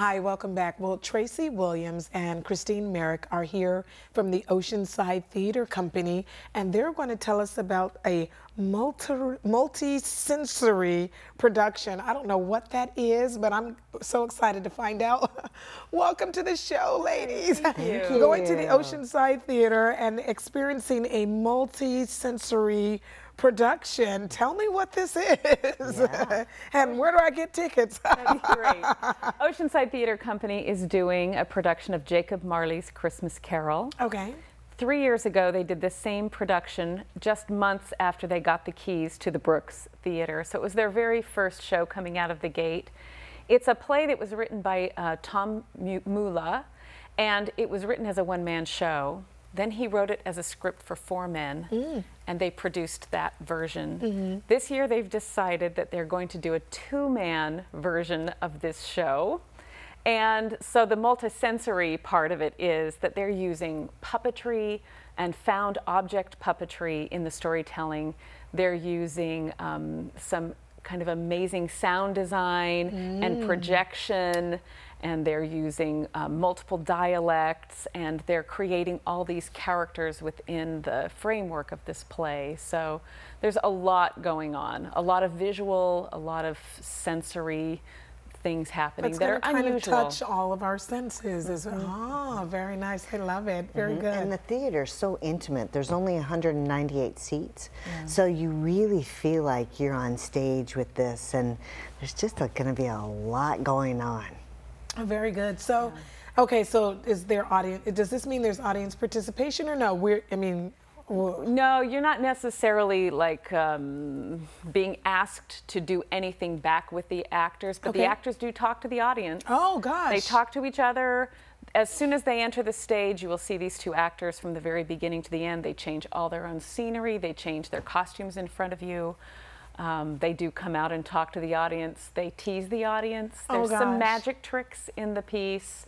Hi, welcome back. Well, Tracy Williams and Christine Merrick are here from the Oceanside Theater Company, and they're going to tell us about a multi-sensory production. I don't know what that is, but I'm so excited to find out. Welcome to the show, ladies. Thank you. Going to the Oceanside Theater and experiencing a multi-sensory production. Tell me what this is. Yeah. And where do I get tickets? That'd be great. Oceanside Theater Company is doing a production of Jacob Marley's Christmas Carol. Okay. 3 years ago, they did the same production just months after they got the keys to the Brooks Theater. So it was their very first show coming out of the gate. It's a play that was written by Tom Mula, and it was written as a one-man show. Then he wrote it as a script for 4 men, and they produced that version. This year they've decided that they're going to do a 2-man version of this show. And so the multisensory part of it is that they're using puppetry and found object puppetry in the storytelling. They're using some kind of amazing sound design and projection, and they're using multiple dialects, and they're creating all these characters within the framework of this play. So there's a lot going on, a lot of visual, a lot of sensory things happening that are unusual. It's going to touch all of our senses. Oh, very nice. I love it. Very good. And the theater's so intimate. There's only 198 seats. So you really feel like you're on stage with this, and there's just going to be a lot going on. Oh, very good. So, okay, so is there audience, does this mean there's audience participation or no? No, you're not necessarily like being asked to do anything back with the actors, but the actors do talk to the audience. Oh, gosh. They talk to each other. As soon as they enter the stage, you will see these 2 actors from the very beginning to the end. They change all their own scenery. They change their costumes in front of you. They do come out and talk to the audience. They tease the audience. There's some magic tricks in the piece.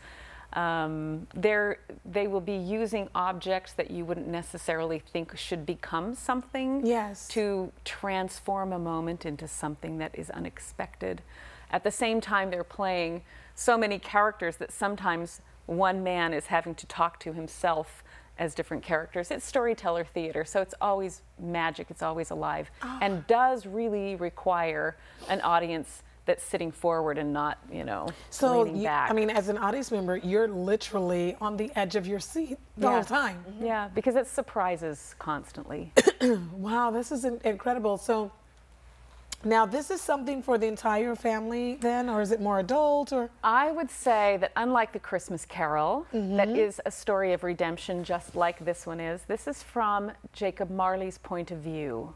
They will be using objects that you wouldn't necessarily think should become something to transform a moment into something that is unexpected. At the same time, they're playing so many characters that sometimes one man is having to talk to himself as different characters. It's storyteller theater, so it's always magic, it's always alive, and does really require an audience that's sitting forward and not, you know, leaning back. I mean, as an audience member, you're literally on the edge of your seat the whole time. Yeah, because it surprises constantly. Wow, this is incredible. So now this is something for the entire family then, or is it more adult? Or I would say that unlike the Christmas Carol, that is a story of redemption just like this one is, this is from Jacob Marley's point of view.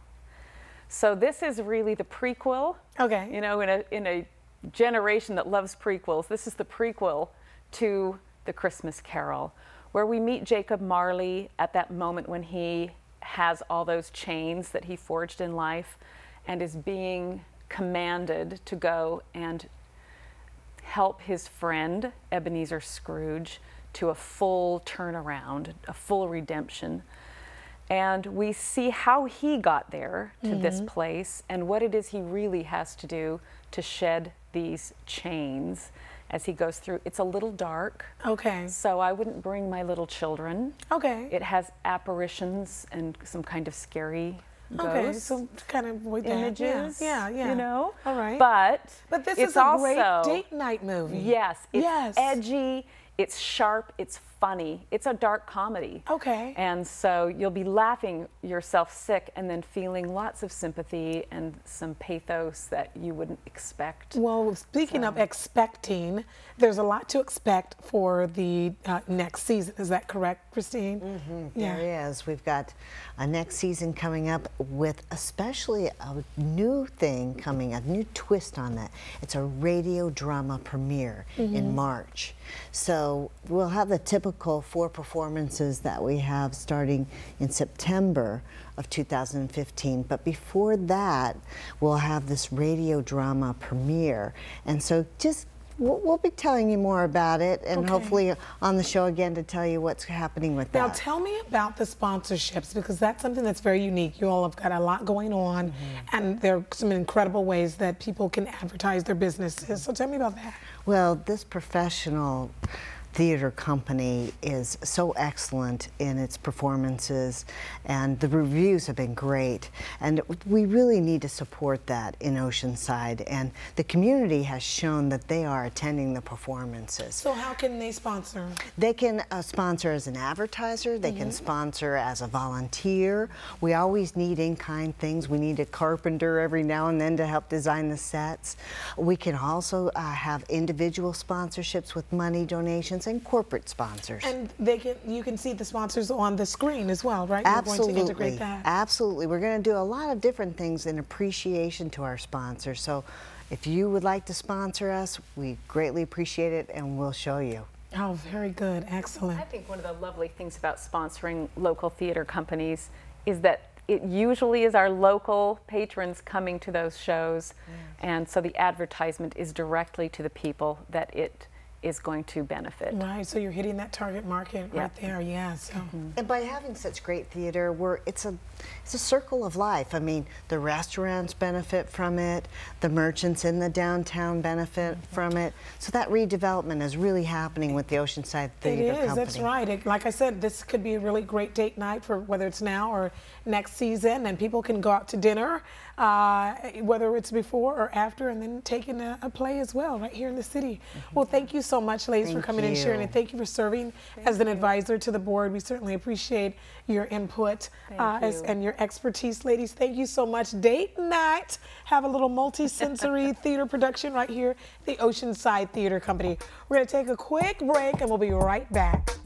So this is really the prequel. Okay. You know, in a generation that loves prequels, this is the prequel to the Christmas Carol, where we meet Jacob Marley at that moment when he has all those chains that he forged in life and is being commanded to go and help his friend, Ebenezer Scrooge, to a full turnaround, a full redemption. And we see how he got there to this place and what it is he really has to do to shed these chains as he goes through. It's a little dark. Okay. So I wouldn't bring my little children. Okay. It has apparitions and some kind of scary ghosts. So kind of images. Yeah, yeah. You know? All right. But this it's is a also great date night movie. Yes. It's edgy. It's sharp, it's funny, it's a dark comedy. Okay. And so you'll be laughing yourself sick and then feeling lots of sympathy and some pathos that you wouldn't expect. Well, speaking of expecting, there's a lot to expect for the next season. Is that correct, Christine? There is. We've got a next season coming up with especially a new thing coming, a new twist on that. It's a radio drama premiere in March. So we'll have the typical 4 performances that we have starting in September of 2015. But before that, we'll have this radio drama premiere. And so just we'll be telling you more about it, and hopefully on the show again to tell you what's happening with that. Now tell me about the sponsorships, because that's something that's very unique. You all have got a lot going on, and there are some incredible ways that people can advertise their businesses. So tell me about that. Well, this professional theater company is so excellent in its performances, and the reviews have been great, and we really need to support that in Oceanside, and the community has shown that they are attending the performances. So how can they sponsor? They can sponsor as an advertiser, they can sponsor as a volunteer. We always need in-kind things. We need a carpenter every now and then to help design the sets. We can also have individual sponsorships with money donations and corporate sponsors. And you can see the sponsors on the screen as well, right? Absolutely. You're going to integrate that. Absolutely. We're going to do a lot of different things in appreciation to our sponsors. So if you would like to sponsor us, we greatly appreciate it, and we'll show you. Oh, very good. Excellent. I think one of the lovely things about sponsoring local theater companies is that it usually is our local patrons coming to those shows, and so the advertisement is directly to the people that it is going to benefit. Right, so you're hitting that target market right there, yeah. So. And by having such great theater, it's a circle of life. I mean, the restaurants benefit from it, the merchants in the downtown benefit from it. So that redevelopment is really happening with the Oceanside Theater Company. It is, that's right. Like I said, this could be a really great date night for whether it's now or next season, and people can go out to dinner, whether it's before or after, and then take in a play as well right here in the city. Well, thank you so much, ladies, for coming and sharing, and thank you for serving as an advisor to the board. We certainly appreciate your input and your expertise, ladies. Thank you so much. Date night, have a little multi-sensory theater production right here at the Oceanside Theater Company. We're going to take a quick break, and we'll be right back.